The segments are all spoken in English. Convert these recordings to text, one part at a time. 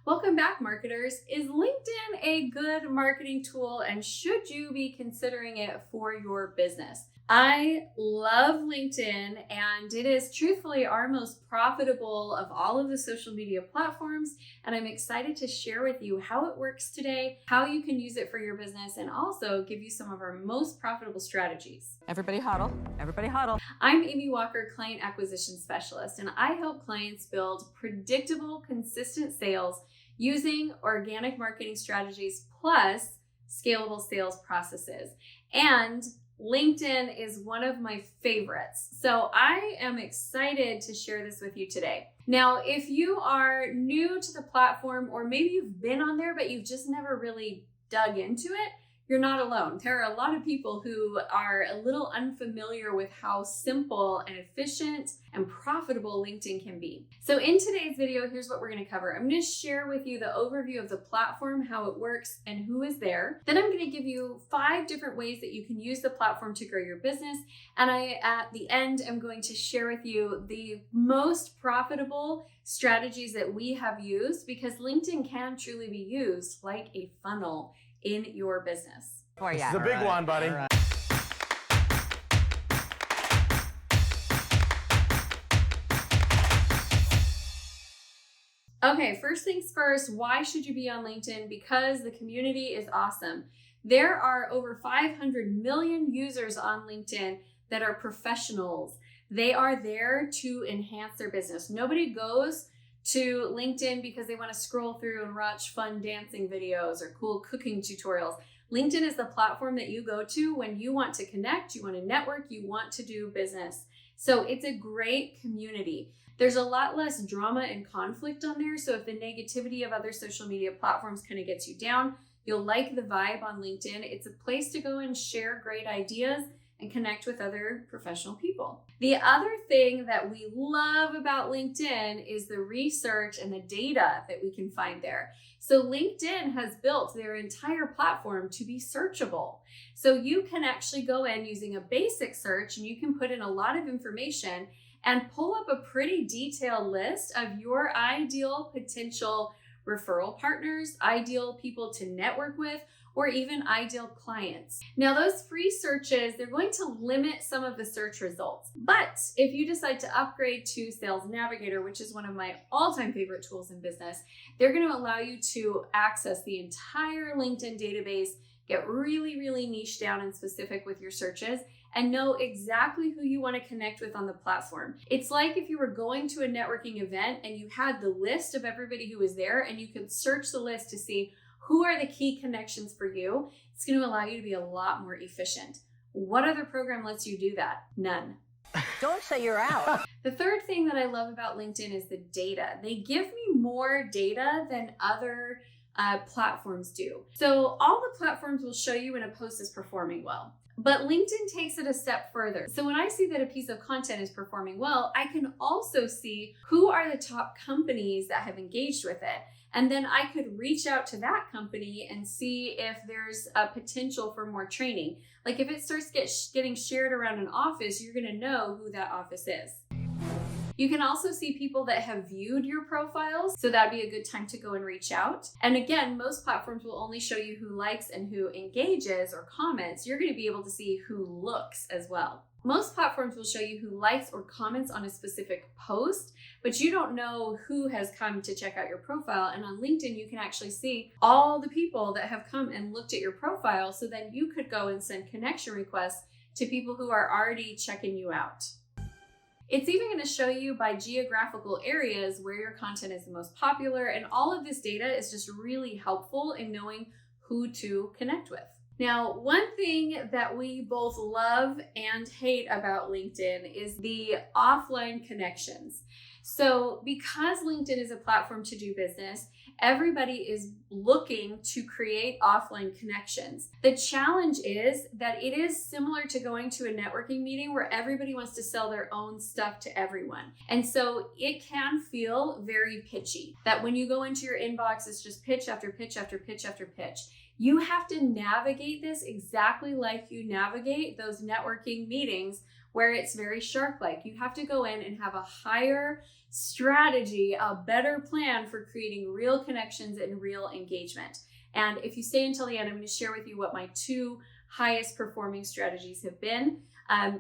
Welcome back, marketers. Is LinkedIn a good marketing tool, and should you be considering it for your business? I love LinkedIn, and it is truthfully our most profitable of all of the social media platforms. And I'm excited to share with you how it works today, how you can use it for your business, and also give you some of our most profitable strategies. Everybody huddle. Everybody huddle. I'm Amy Walker, Client Acquisition Specialist, and I help clients build predictable, consistent sales using organic marketing strategies plus scalable sales processes. And LinkedIn is one of my favorites. So I am excited to share this with you today. Now, if you are new to the platform, or maybe you've been on there, but you've just never really dug into it, you're not alone. There are a lot of people who are a little unfamiliar with how simple and efficient and profitable LinkedIn can be. So in today's video, here's what we're going to cover. I'm going to share with you the overview of the platform, how it works, and who is there. Then I'm going to give you 5 different ways that you can use the platform to grow your business. And at the end, I'm going to share with you the most profitable strategies that we have used, because LinkedIn can truly be used like a funnel in your business. This is a big one, buddy. Okay, first things first, why should you be on LinkedIn? Because the community is awesome. There are over 500 million users on LinkedIn that are professionals. They are there to enhance their business. Nobody goes to LinkedIn because they want to scroll through and watch fun dancing videos or cool cooking tutorials. LinkedIn is the platform that you go to when you want to connect, you want to network, you want to do business. So it's a great community. There's a lot less drama and conflict on there. So if the negativity of other social media platforms kind of gets you down, you'll like the vibe on LinkedIn. It's a place to go and share great ideas and connect with other professional people. The other thing that we love about LinkedIn is the research and the data that we can find there. So LinkedIn has built their entire platform to be searchable. So you can actually go in using a basic search, and you can put in a lot of information and pull up a pretty detailed list of your ideal potential referral partners, ideal people to network with, or even ideal clients. Now, those free searches, they're going to limit some of the search results. But if you decide to upgrade to Sales Navigator, which is one of my all-time favorite tools in business, they're going to allow you to access the entire LinkedIn database, get really, really niche down and specific with your searches, and know exactly who you want to connect with on the platform. It's like if you were going to a networking event and you had the list of everybody who was there, and you could search the list to see who are the key connections for you. It's going to allow you to be a lot more efficient. What other program lets you do that? None. Don't say you're out. The third thing that I love about LinkedIn is the data. They give me more data than other platforms do. So all the platforms will show you when a post is performing well. But LinkedIn takes it a step further. So when I see that a piece of content is performing well, I can also see who are the top companies that have engaged with it. And then I could reach out to that company and see if there's a potential for more training. Like if it starts getting shared around an office, you're going to know who that office is. You can also see people that have viewed your profiles, so that'd be a good time to go and reach out. And again, most platforms will only show you who likes and who engages or comments. You're going to be able to see who looks as well. Most platforms will show you who likes or comments on a specific post, but you don't know who has come to check out your profile. And on LinkedIn, you can actually see all the people that have come and looked at your profile, so then you could go and send connection requests to people who are already checking you out. It's even going to show you by geographical areas where your content is the most popular, and all of this data is just really helpful in knowing who to connect with. Now, one thing that we both love and hate about LinkedIn is the offline connections. So because LinkedIn is a platform to do business, everybody is looking to create offline connections. The challenge is that it is similar to going to a networking meeting where everybody wants to sell their own stuff to everyone. And so it can feel very pitchy, that when you go into your inbox, it's just pitch after pitch after pitch after pitch. You have to navigate this exactly like you navigate those networking meetings where it's very shark-like. You have to go in and have a higher strategy, a better plan for creating real connections and real engagement. And if you stay until the end, I'm going to share with you what my 2 highest performing strategies have been.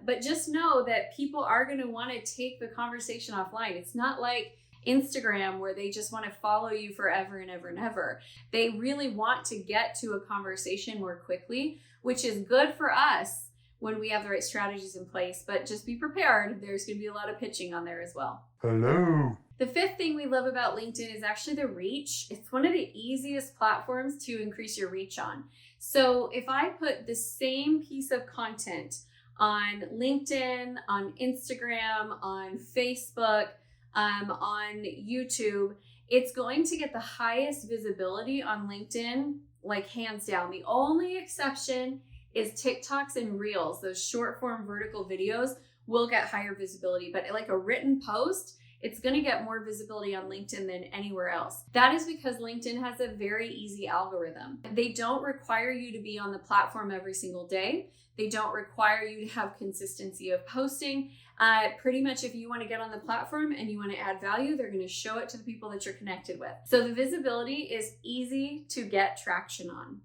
But just know that people are going to want to take the conversation offline. It's not like Instagram where they just want to follow you forever and ever and ever. They really want to get to a conversation more quickly, which is good for us when we have the right strategies in place. But just be prepared. There's going to be a lot of pitching on there as well. Hello. The 5th thing we love about LinkedIn is actually the reach. It's one of the easiest platforms to increase your reach on. So if I put the same piece of content on LinkedIn, on Instagram, on Facebook, on YouTube, it's going to get the highest visibility on LinkedIn, like hands down. The only exception is TikToks and Reels. Those short form vertical videos will get higher visibility, but like a written post, it's going to get more visibility on LinkedIn than anywhere else. That is because LinkedIn has a very easy algorithm. They don't require you to be on the platform every single day. They don't require you to have consistency of posting. Pretty much if you want to get on the platform and you want to add value, they're going to show it to the people that you're connected with. So the visibility is easy to get traction on.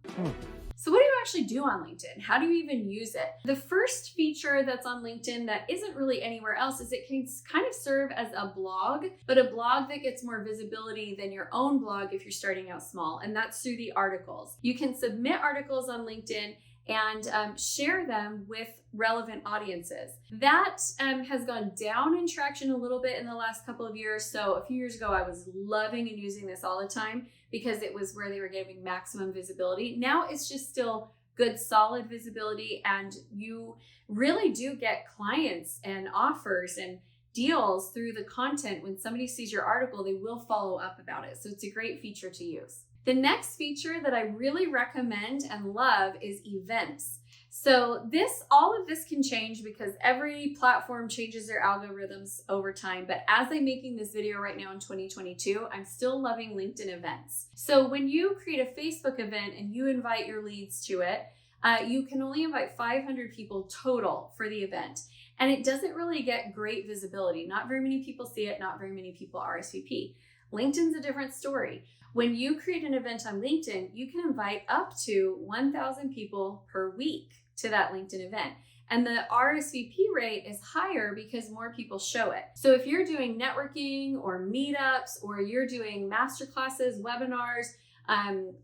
So what do you actually do on LinkedIn? How do you even use it? The first feature that's on LinkedIn that isn't really anywhere else is it can kind of serve as a blog, but a blog that gets more visibility than your own blog if you're starting out small, and that's through the articles. You can submit articles on LinkedIn and share them with relevant audiences. That has gone down in traction a little bit in the last couple of years. So a few years ago, I was loving and using this all the time because it was where they were giving maximum visibility. Now it's just still good, solid visibility, and you really do get clients and offers and deals through the content. When somebody sees your article, they will follow up about it. So it's a great feature to use. The next feature that I really recommend and love is events. So all of this can change because every platform changes their algorithms over time. But as I'm making this video right now in 2022, I'm still loving LinkedIn events. So when you create a Facebook event and you invite your leads to it, you can only invite 500 people total for the event. And it doesn't really get great visibility. Not very many people see it. Not very many people RSVP. LinkedIn's a different story. When you create an event on LinkedIn, you can invite up to 1,000 people per week to that LinkedIn event. And the RSVP rate is higher because more people show it. So if you're doing networking or meetups, or you're doing masterclasses, webinars,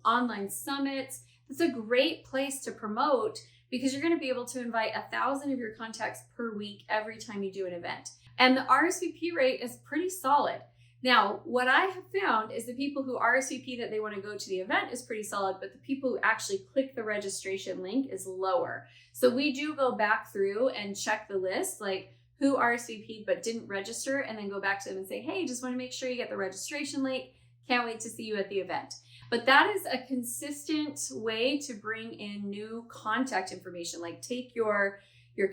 online summits, it's a great place to promote because you're going to be able to invite 1,000 of your contacts per week every time you do an event. And the RSVP rate is pretty solid. Now, what I have found is the people who RSVP that they want to go to the event is pretty solid, but the people who actually click the registration link is lower. So we do go back through and check the list, like who RSVP'd but didn't register, and then go back to them and say, hey, just want to make sure you get the registration link. Can't wait to see you at the event. But that is a consistent way to bring in new contact information, like take your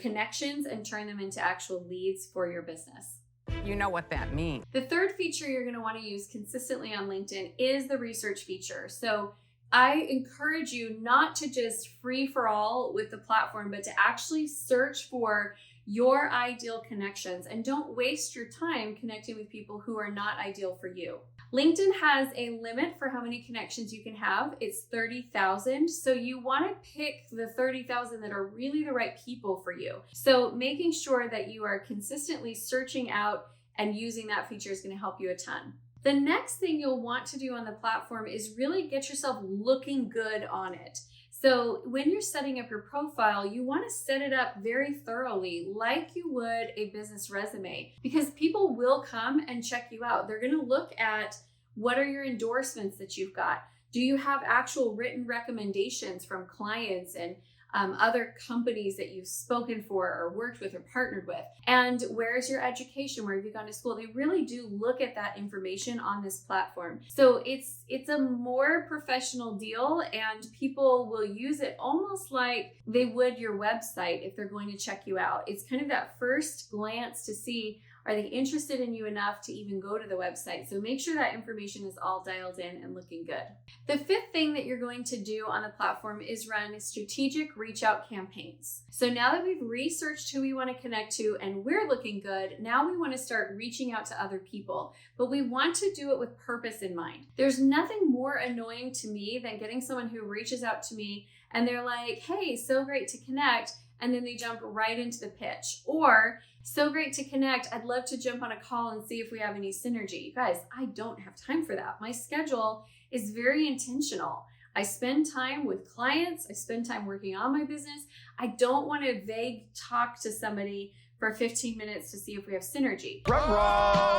connections and turn them into actual leads for your business. You know what that means. The third feature you're going to want to use consistently on LinkedIn is the research feature. So I encourage you not to just free for all with the platform, but to actually search for your ideal connections and don't waste your time connecting with people who are not ideal for you. LinkedIn has a limit for how many connections you can have. It's 30,000. So you want to pick the 30,000 that are really the right people for you. So making sure that you are consistently searching out and using that feature is going to help you a ton. The next thing you'll want to do on the platform is really get yourself looking good on it. So when you're setting up your profile, you want to set it up very thoroughly, like you would a business resume, because people will come and check you out. They're going to look at what are your endorsements that you've got. Do you have actual written recommendations from clients and other companies that you've spoken for or worked with or partnered with? And where's your education? Where have you gone to school? They really do look at that information on this platform. So it's a more professional deal, and people will use it almost like they would your website if they're going to check you out. It's kind of that first glance to see, Are they interested in you enough to even go to the website? So make sure that information is all dialed in and looking good. The fifth thing that you're going to do on the platform is run strategic reach out campaigns. So now that we've researched who we want to connect to and we're looking good, now we want to start reaching out to other people, but we want to do it with purpose in mind. There's nothing more annoying to me than getting someone who reaches out to me and they're like, hey, so great to connect. And then they jump right into the pitch. Or, so great to connect. I'd love to jump on a call and see if we have any synergy. You guys, I don't have time for that. My schedule is very intentional. I spend time with clients. I spend time working on my business. I don't want to vague talk to somebody for 15 minutes to see if we have synergy.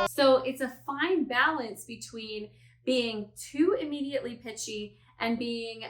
So it's a fine balance between being too immediately pitchy and being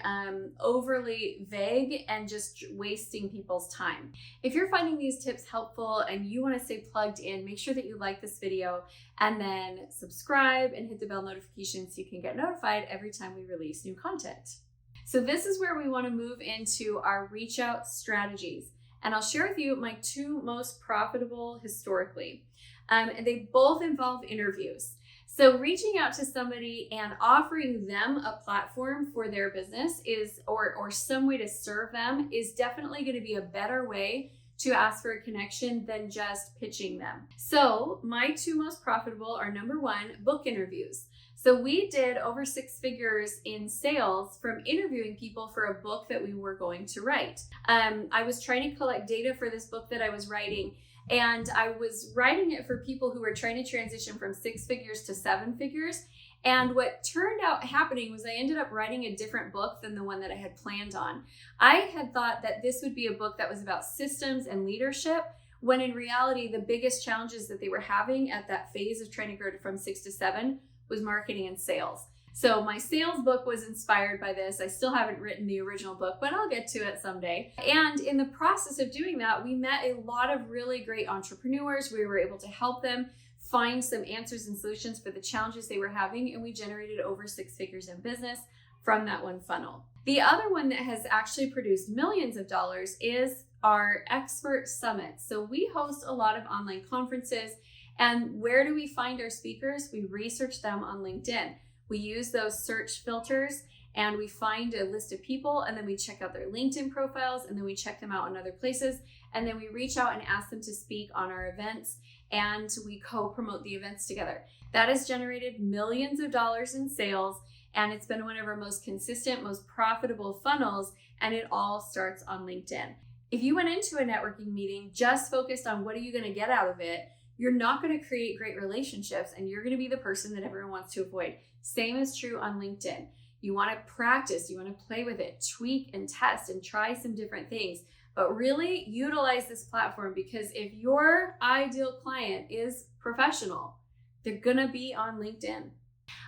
overly vague and just wasting people's time. If you're finding these tips helpful and you want to stay plugged in, make sure that you like this video and then subscribe and hit the bell notification so you can get notified every time we release new content. So this is where we want to move into our reach out strategies. And I'll share with you my two most profitable historically. They both involve interviews. So reaching out to somebody and offering them a platform for their business is, or some way to serve them is definitely going to be a better way to ask for a connection than just pitching them. So my two most profitable are, number one, book interviews. So we did over 6 figures in sales from interviewing people for a book that we were going to write. I was trying to collect data for this book that I was writing, and I was writing it for people who were trying to transition from 6 figures to 7 figures. And what turned out happening was I ended up writing a different book than the one that I had planned on. I had thought that this would be a book that was about systems and leadership, when in reality, the biggest challenges that they were having at that phase of trying to grow from 6 to 7 was marketing and sales. So my sales book was inspired by this. I still haven't written the original book, but I'll get to it someday. And in the process of doing that, we met a lot of really great entrepreneurs. We were able to help them find some answers and solutions for the challenges they were having, and we generated over 6 figures in business from that one funnel. The other one that has actually produced millions of dollars is our expert summit. So we host a lot of online conferences, and where do we find our speakers? We research them on LinkedIn. We use those search filters and we find a list of people, and then we check out their LinkedIn profiles, and then we check them out in other places, and then we reach out and ask them to speak on our events, and we co-promote the events together. That has generated millions of dollars in sales, and it's been one of our most consistent, most profitable funnels, and it all starts on LinkedIn. If you went into a networking meeting just focused on what are you going to get out of it, you're not going to create great relationships, and you're going to be the person that everyone wants to avoid. Same is true on LinkedIn. You want to practice, you want to play with it, tweak and test and try some different things, but really utilize this platform, because if your ideal client is professional, they're going to be on LinkedIn.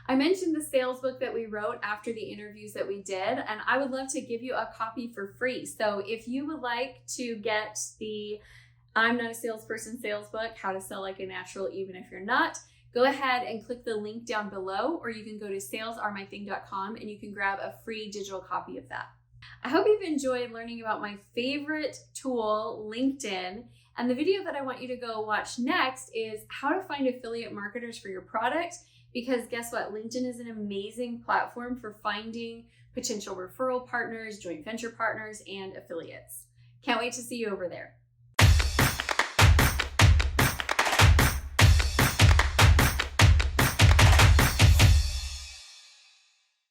I mentioned the sales book that we wrote after the interviews that we did, and I would love to give you a copy for free. So if you would like to get the I'm Not a Salesperson sales book, How to Sell Like a Natural Even If You're Not, go ahead and click the link down below, or you can go to salesaremything.com and you can grab a free digital copy of that. I hope you've enjoyed learning about my favorite tool, LinkedIn. And the video that I want you to go watch next is how to find affiliate marketers for your product, because guess what? LinkedIn is an amazing platform for finding potential referral partners, joint venture partners, and affiliates. Can't wait to see you over there.